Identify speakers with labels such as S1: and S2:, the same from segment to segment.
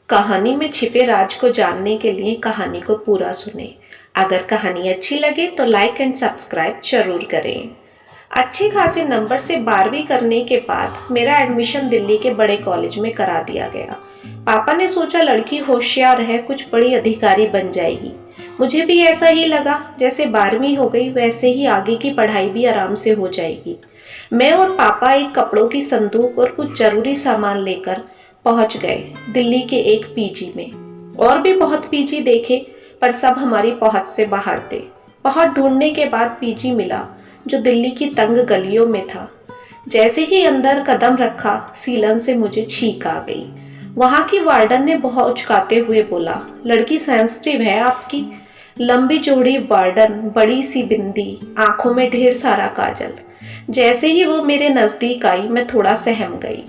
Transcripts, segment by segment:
S1: कहानी में छिपे राज को जानने के लिए कहानी को पूरा सुने। अगर कहानी अच्छी लगे तो लाइक एंड सब्सक्राइब जरूर करें। अच्छे खासे नंबर से 12वीं करने के बाद मेरा एडमिशन दिल्ली के बड़े कॉलेज में करा दिया गया। पापा ने सोचा लड़की होशियार है, कुछ बड़ी अधिकारी बन जाएगी। मुझे भी ऐसा ही लगा। जैसे 12वीं हो गई वैसे ही आगे की पढ़ाई भी आराम से हो जाएगी। मैं और पापा एक कपड़ों की संदूक और कुछ जरूरी सामान लेकर पहुंच गए दिल्ली के एक पीजी में। और भी बहुत पीजी देखे पर सब हमारी पहुंच से बाहर थे। बहुत ढूंढने के बाद पीजी मिला जो दिल्ली की तंग गलियों में था। जैसे ही अंदर कदम रखा सीलन से मुझे छींक आ गई। वहां की वार्डन ने बहुत उचकाते हुए बोला, लड़की सेंसिटिव है आपकी। लंबी चौड़ी वार्डन, बड़ी सी बिंदी, आंखों में ढेर सारा काजल। जैसे ही वो मेरे नजदीक आई मैं थोड़ा सहम गई।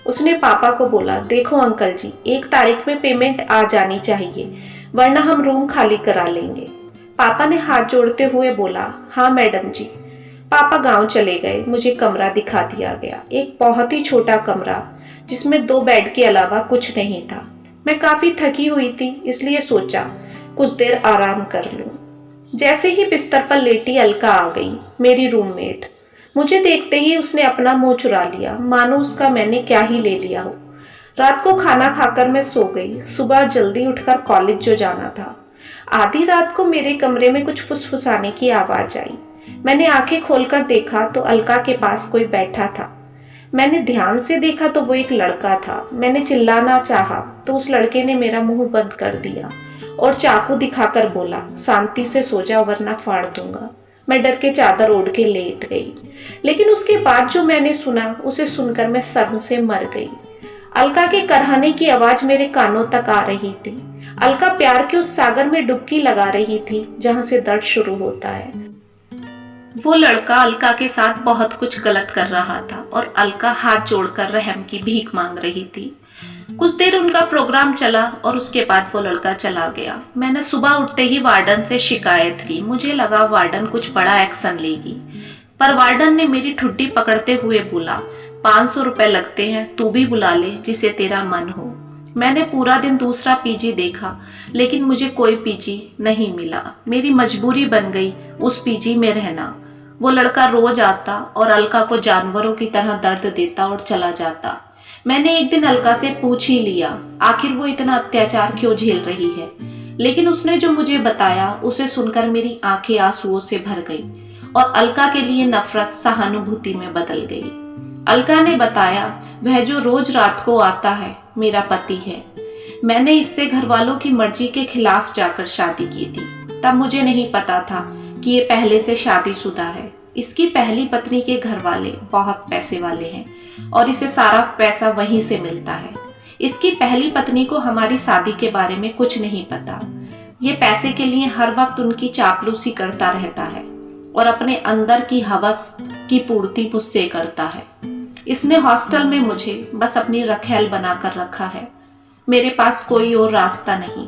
S1: उसने पापा को बोला, देखो अंकल जी, 1 तारीख में पेमेंट आ जानी चाहिए वरना हम रूम खाली करा लेंगे। पापा ने हाथ जोड़ते हुए बोला, हाँ मैडम जी। पापा गांव चले गए। मुझे कमरा दिखा दिया गया। एक बहुत ही छोटा कमरा जिसमें 2 बेड के अलावा कुछ नहीं था। मैं काफी थकी हुई थी इसलिए सोचा कुछ देर आराम कर लूं। जैसे ही बिस्तर पर लेटी अलका आ गई, मेरी रूममेट। मुझे देखते ही उसने अपना मुंह चुरा लिया, मानो उसका मैंने क्या ही ले लिया हो। रात को खाना खाकर मैं सो गई। सुबह जल्दी उठकर कॉलेज जो जाना था। आधी रात को मेरे कमरे में कुछ फुसफुसाने की आवाज आई। मैंने आंखें खोलकर देखा तो अलका के पास कोई बैठा था। मैंने ध्यान से देखा तो वो एक लड़का था। मैंने चिल्लाना चाहा तो उस लड़के ने मेरा मुंह बंद कर दिया और चाकू दिखाकर बोला, शांति से सो जा वरना फाड़ दूंगा। मैं डर के चादर ओढ़ के लेट गई। लेकिन उसके बाद जो मैंने सुना उसे सुनकर मैं शर्म से मर गई। अलका के करहाने की आवाज मेरे कानों तक आ रही थी। अलका प्यार के उस सागर में डुबकी लगा रही थी जहां से दर्द शुरू होता है। वो लड़का अलका के साथ बहुत कुछ गलत कर रहा था और अलका हाथ जोड़कर रहम की भीख मांग रही थी। कुछ देर उनका प्रोग्राम चला और उसके बाद वो लड़का चला गया। मैंने सुबह उठते ही वार्डन से शिकायत की। मुझे लगा वार्डन कुछ बड़ा एक्शन लेगी, पर वार्डन ने मेरी ठुड्डी पकड़ते हुए बोला, 500 रुपए लगते हैं, तू भी बुला ले जिसे तेरा मन हो। मैंने पूरा दिन दूसरा पीजी देखा लेकिन मुझे कोई पीजी नहीं मिला। मेरी मजबूरी बन गई उस पीजी में रहना। वो लड़का रोज आता और अलका को जानवरों की तरह दर्द देता और चला जाता। मैंने एक दिन अलका से पूछ ही लिया आखिर वो इतना अत्याचार क्यों झेल रही है, लेकिन उसने जो मुझे बताया उसे सुनकर मेरी आंखें आंसुओं से भर गई और अलका के लिए नफरत सहानुभूति में बदल गई। अलका ने बताया वह जो रोज रात को आता है मेरा पति है। मैंने इससे घर वालों की मर्जी के खिलाफ जाकर शादी की थी। तब मुझे नहीं पता था कि ये पहले से शादीशुदा है। इसकी पहली पत्नी के घर वाले बहुत पैसे वाले हैं और इसे सारा पैसा वहीं से मिलता है। इसकी पहली पत्नी को हमारी शादी के बारे में कुछ नहीं पता। ये पैसे के लिए हर वक्त उनकी चापलूसी करता रहता है और अपने अंदर की हवस की पूर्ति मुझसे करता है। इसने हॉस्टल में मुझे बस अपनी रखैल बनाकर रखा है। मेरे पास कोई और रास्ता नहीं।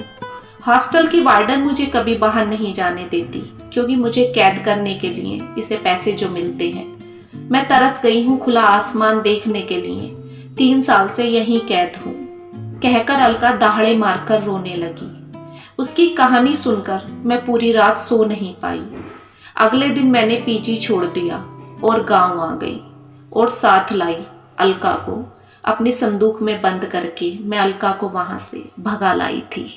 S1: हॉस्टल की वार्डन मुझे कभी बाहर नहीं जाने देती क्योंकि मुझे कैद करने के लिए इसे पैसे जो मिलते हैं। मैं तरस गई हूँ खुला आसमान देखने के लिए। 3 साल से यहीं कैद हूँ, कहकर अलका दहाड़े मारकर रोने लगी। उसकी कहानी सुनकर मैं पूरी रात सो नहीं पाई। अगले दिन मैंने पीजी छोड़ दिया और गांव आ गई और साथ लाई अलका को। अपनी संदूक में बंद करके मैं अलका को वहां से भगा लाई थी।